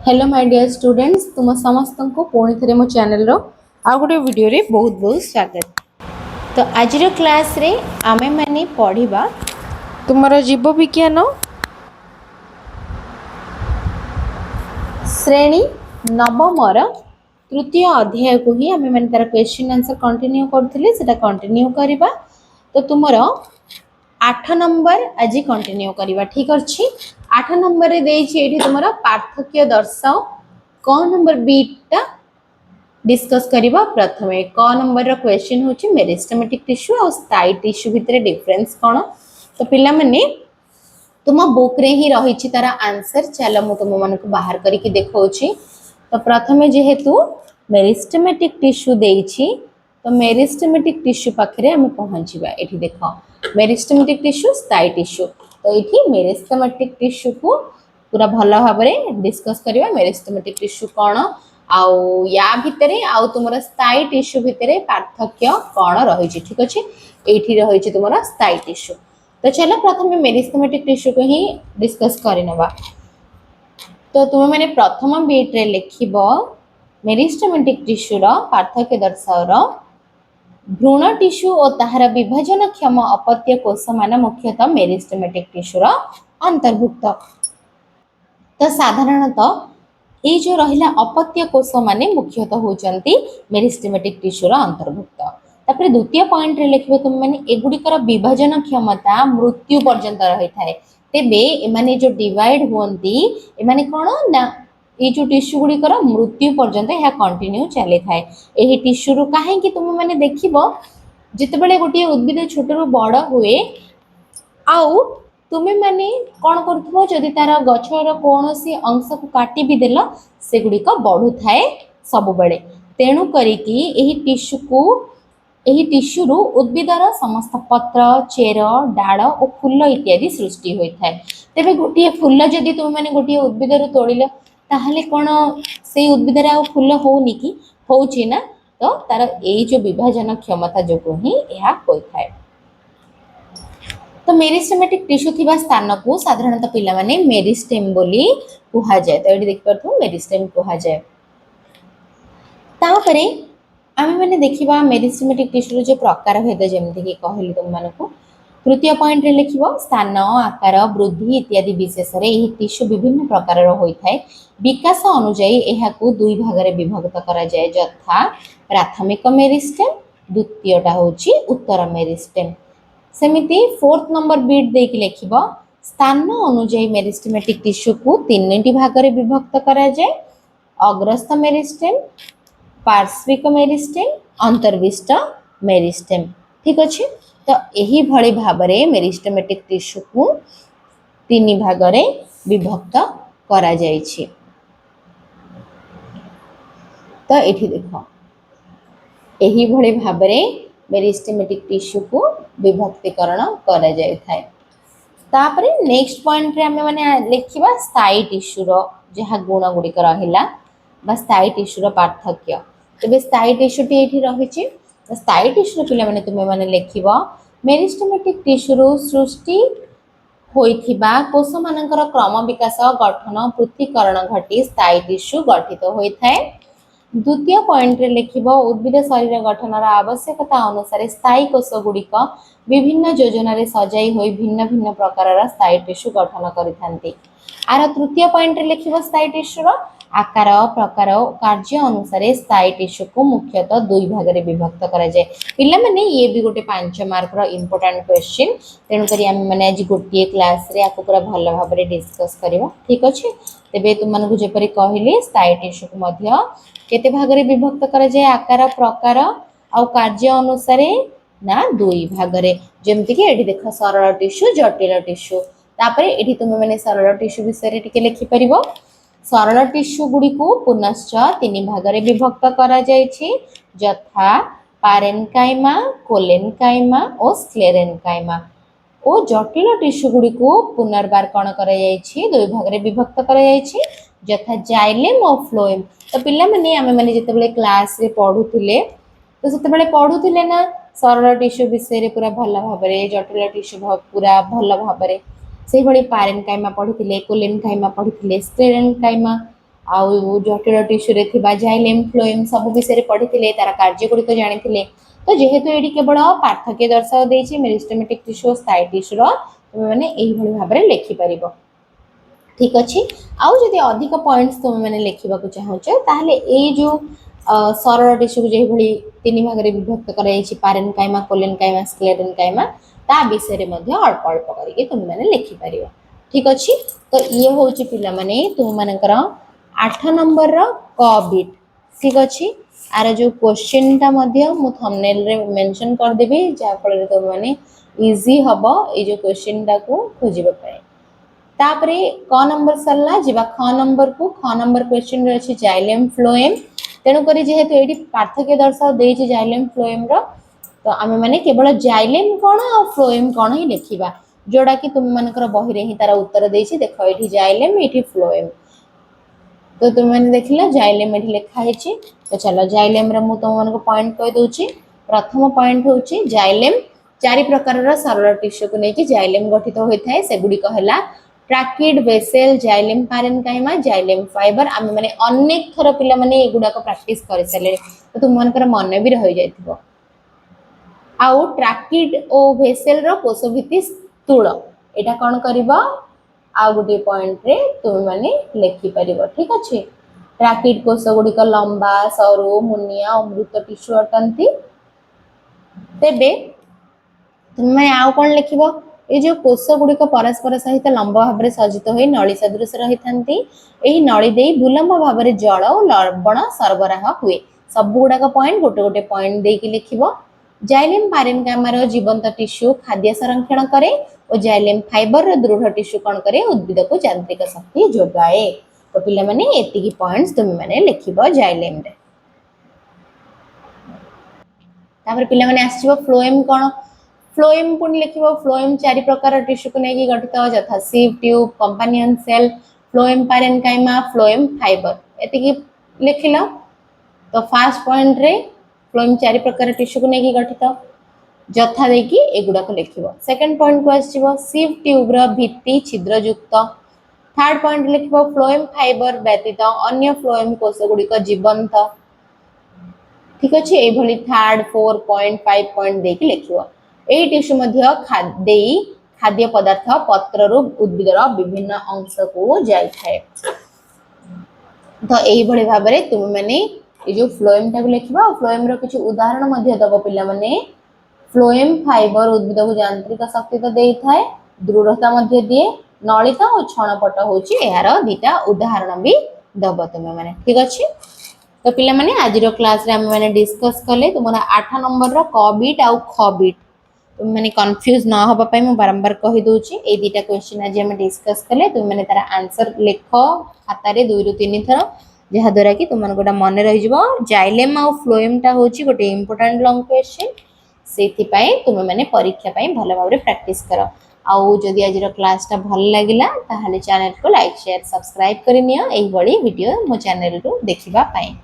Hello my dear students तुम समस्त को पुणी थे मो चैनल रो आ गोटे वीडियो रे बहुत बहुत स्वागत। तो आज क्लास रे आमे माने पढ़िबा तुमर जीव विज्ञान श्रेणी नवमर तृतीय अध्याय को ही आमे माने तार क्वेश्चन आंसर कंटिन्यू करथिले सेटा कंटिन्यू करबा। तो तुमर 8 नंबर आज कंटिन्यू करबा ठीक अछि। 8 नंबर रे देछि एठी तुमर पार्थक्य दर्शाओ क नंबर बीटा डिस्कस करिबा। प्रथमे क नंबर रो क्वेश्चन होछि मेरिस्टेमेटिक टिश्यू और स्थायी टिश्यू भितरे डिफरेंस कोन। तो पिला माने तुम बुक रे ही रही छी तारा आंसर चलो मु तुम मन को बाहर करके देखौछि। तो प्रथमे जेहेतु मेरिस्टेमेटिक टिश्यू देछि तो मेरिस्टेमेटिक टिश्यू पाखरे हम पहुंचीबा। एठी देखो मेरिस्टेमेटिक टिश्यू स्थायी टिश्यू तो एठी मेरिस्टेमेटिक टिश्यू को पूरा भल भाबरे डिस्कस करिवा। मेरिस्टेमेटिक टिश्यू कोन आउ या भितरे आउ तुमरा स्थायी टिश्यू भितरे पार्थक्य कोन रही छी ठीक अछि। एठी रही छी तुमरा स्थायी टिश्यू। तो चलो प्रथम मेरिस्टेमेटिक टिश्यू को ही डिस्कस करिनबा। तो तुम मैंने प्रथम बीट रे लिखिबो मेरिस्टेमेटिक टिश्यू रो पार्थक्य दर्शाओ रो भ्रूण टिश्यू और ताहार विभाजन क्षम अपत्य कोष मान मुख्यतः मेरिस्टेमेटिक टिश्यू रो अंतर्भुक्त। तो साधारणतः ये जो रहिला अपत्य कोष माने मुख्यतः होचंती मेरिस्टेमेटिक टिश्यू रो अंतर्भुक्त। तापर द्वितीय पॉइंट रे लिखबो तुम माने एगुडिकर विभाजन क्षमता मृत्यु पर्यंत रही थाए। तेबे एमाने जो डिवाइड होंती एमाने कोन ना ये जो टिश्यू गुडिकर मृत्यु पर्यंत यह कंटिन्यू चले थाए। एही टिश्यू रो काहे कि तुम माने देखिबो जितेबेले गोटे उद्भिद छोट रो बड़ हुए आउ तुमे माने कोन करथबो जदि तार गछर कोनोसी अंश को काटी भी देला से गुडिक बढ़ु थाए सब बेले। तेनु करी कि एही टिश्यू रु उद्भिदर समस्त पत्र चेर डाल और फूल इत्यादि सृष्टि होई थाए। तेबे गोटे फूल जदि तुम माने गोटे उद्भिद रु तोड़िल ताहले कोन से उद्भिद रे आ फूल होउनी कि होउची ना। तो तार एई जो विभाजन क्षमता जोगु ही यह होई थाए। तो मेरिस्टेमेटिक टिश्यू थिबा स्थान को साधारणतः पिला माने मेरिस्टेम बोली कुहा जाय। तो एडी देख परथु मेरिस्टेम कुहा जाय। तापरे आमे माने देखिबा मेरिस्टेमेटिक टिश्यू जो प्रकार भेद जेमति कि कहली तुम मानको तृतीय पॉइंट रे लिखिबो स्थान आकार वृद्धि इत्यादि विशेष रे एही टिश्यू विभिन्न प्रकार रो होई थाए। विकास अनुसार एहा को दुई भाग रे विभक्त करा जाय यथा प्राथमिक मेरिस्टेम द्वितीयटा होची उत्तर मेरिस्टेम। सेमिति फोर्थ नंबर बीट देकी लिखिबो स्थान अनुसार मेरिस्टेमेटिक टिश्यू को तीनटी भाग रे विभक्त करा जाय अग्रस्थ मेरिस्टेम पार्श्विक मेरिस्टेम अंतर्विष्ट मेरिस्टेम ठीक अछि। तो यही भली भाबरे मेरिस्टेमेटिक टिश्यू को तीन भाग रे विभक्त करा जायछि। तो एठी देखो यही भली भाबरे मेरिस्टेमेटिक टिश्यू को विभक्तिकरण करा जाय थाए। तापरे नेक्स्ट पॉइंट रे हमें माने लिखिबा स्थायी टिश्यू रो जहा गुण गुडी कर रहिला बा स्थायी टिश्यू रो पार्थक्य। तबे स्थायी टिश्यू टी एठी रहिछि। तो स्थायी टिश्यू पिला माने तुमे माने लिखिबो मेरिस्टेमेटिक टिश्यू रो सृष्टि होइथिबा कोष मानकर क्रम विकास गठन पृथक्करण घटी स्थायी टिश्यू गठित होई थाए। द्वितीय पॉइंट रे लिखिबो उद्भिद शरीर गठनर आवश्यकता अनुसार स्थायी कोष गुडिक विभिन्न योजना रे सजाई होई भिन्न भिन्न प्रकार स्थायी टिश्यू गठन करिथांती। आर तृतीय पॉइंट रे लिखिबो स्थायी टिश्यू रो आकार प्रकार कार्य अनुसार स्थायी टिश्यू को मुख्यतः दुई भाग रे विभक्त करा जाय। पिला माने ये भी गोटे 5 मार्क रो इंपोर्टेंट क्वेश्चन तेनु करी हम माने आज गोटे क्लास रे आको पूरा भल भाबरे डिस्कस करबो ठीक अछि। तेबे तुम मानकु जेपरि कहिले स्थायी टिश्यू को मध्य केते भाग रे विभक्त करा जाय आकार प्रकार आ कार्य अनुसार ना दुई भाग रे जेमति कि एठी देखो सरल टिश्यू जटिल टिश्यू। तापरे एठी तुम माने सरल टिश्यू विषय रे टिके लिखि परिबो। सरल टिश्यू गुडी को पुनश्च तीन भाग रे विभक्त करा जायछि यथा पारेन्काइमा कोलेन्काइमा और स्क्लेरेन्काइमा। ओ जटिल टिश्यू गुडी को पुनर्बार कोन करा जायछि दुई भाग रे विभक्त करा जायछि यथा जाइलेम और फ्लोएम। तो पिला माने आमे माने जेतेबेले क्लास रे पढुथिले तो सेतेबेले पढुथिले ना सरल टिश्यू विषय रे पूरा भल भाबरे जटिल टिश्यू पूरा भल भाबरे से भली पारेन्काइमा पढिथिले कोलेन्काइमा पढिथिले स्क्लेरेन्काइमा आउ जटिल टिश्यू रे थिबा जाइलेम फ्लोएम सब विषय रे पढ़िथिले तार कार्य गुडी को जानिथिले तो जेहेतु एडी केवल पार्थक्य दर्शाव देछि मेरिस्टेमेटिक टिश्यू स्थायी टिश्यू रो तुम माने एही भली भाबरे लिखि परिबो ठीक अछि आउ जदि अधिक पॉइंट्स तुम माने लिखिबा को चाहौछ ताहले ए जो सरल टिश्यू जे भली तीन भाग रे विभक्त कराई छि पारेनकाइमा कोलेनकाइमा स्क्लेरेनकाइमा ता विषय रे मध्ये अल्प अल्प करिके तुम माने लिखि परिबो ठीक अछि तो ये होछि पिला माने तुम मानकर 8 नंबर रो क बिट ठीक अछि आर जो क्वेश्चन ता मध्ये मु थंबनेल रे मेंशन कर देबी जा फल रे तुम माने इजी हबो ए जो क्वेश्चन ता को खोजिबा पय तापरे क नंबर सरला जिबा ख नंबर क्वेश्चन रे अछि जाइलेम फ्लोएम तेनु करी जेहेतु एडी पार्थक्य दर्शाव देछि जाइलेम फ्लोएम रो तो आमे माने केवल जाइलेम कोन आ फ्लोएम कोन ही लिखिबा जोड़ा कि तुम मानकर बही रे ही तार उत्तर देछि देखो एठी जाइलेम एठी फ्लोएम तो तुम माने देखिला जाइलेम एठी लिखा हेछि तो चलो जाइलेम रे मु तुम मानको पॉइंट कहि दोछि प्रथम पॉइंट होछि जाइलेम चारि प्रकार रो सरल टिश्यू को नेकी जाइलेम गठित होय थाए से गुडी कहला tracheid vessel xylem parenchyma xylem fibre आमे माने अनेक थर पिला माने एगुडा को प्रैक्टिस करि सले तो तुम मानकर मन भी रहि जाइथिबो आउ ट्रैकिड ओ वेसल रो कोषभित्ति स्थूल एटा कोन करबा आ गुडी पॉइंट रे तुम माने लिखि परिबो ठीक अछि ट्रैकिड कोष गुडी को लंबा सरू मुनिया अमृत टिश्यू अटंती तेबे तुम माने आउ कोन लिखिबो ए जो कोष गुडी को परस्पर सहित लंब भाबरे सजित होई नळी सदृश रहिथांती एही नळी देई बुलंब भाबरे जल ओ लवण सरबराह हुए सब गुडा को पॉइंट गोटे गोटे पॉइंट देकी लिखिबो जाइलेम पैरेनकाइमा रो जीवंत टिश्यू खाद्य संरक्षण करे और जाइलेम फाइबर रो दृढ़ टिश्यू कोन करे उद्भिद को यांत्रिक शक्ति जोगाए तो पिला माने एति की पॉइंट्स तुम माने लिखिबो जाइलेम रे तापर पिला माने आसीबो फ्लोएम कोन फ्लोएम पुन लिखिबो फ्लोएम चारि प्रकार टिश्यू को नेकी गठित हो जथा sieve tube companion cell phloem parenchyma phloem fibre एति की लिखिलो तो फर्स्ट पॉइंट रे फ्लोएम चारि प्रकार टिश्यू को नेकी गठित जथा देखि एगुडा को लिखिबो सेकंड पॉइंट को आसीबो सिव ट्यूब रो भित्ति छिद्र युक्त थर्ड पॉइंट लिखिबो फ्लोएम फाइबर व्यतीत अन्य फ्लोएम कोष गुडी को जीवंत ठीक अछि ए भली थर्ड 4.5 पॉइंट देखि लिखिबो ए टिश्यू मध्य खाद्य पदार्थ पत्र रो उद्भिद रो विभिन्न अंश को जाय थाए तो एही भली भाबरे तुम माने ए जो फ्लोएम टा लिखिबा फ्लोएम रो किछ उदाहरण मध्य दबो पिला माने फ्लोएम फाइबर उद्भिद को यांत्रिक शक्ति तो देई थाए दृढ़ता मध्य दिए नलिका और छणपट होची एहार दीटा उदाहरण भी दबो तुम माने ठीक अछि तो पिला माने आज रो क्लास रे हम माने डिस्कस कले तुमरा 8 नंबर रो क बीट आ ख बीट तुम माने कंफ्यूज ना होबा पई म बारंबार कहि दोची ए दीटा क्वेश्चन आज हम डिस्कस कले तुम माने तारा आंसर लिखो खाता रे 2 रु 3 थरो जहा द्वारा कि तुम गोटा मन रही जिवो जाइलेम आ फ्लोएम टा होची गोटे इंपोर्टेंट लॉन्ग क्वेश्चन सेति पई तुम माने परीक्षा पई भलो भाबरे प्रैक्टिस करो आउ जदि आज रो क्लास टा भल लागिला ताहाले चैनल को लाइक शेयर सब्सक्राइब करि नियो एही बडी वीडियो मो चैनल रो देखिबा पई।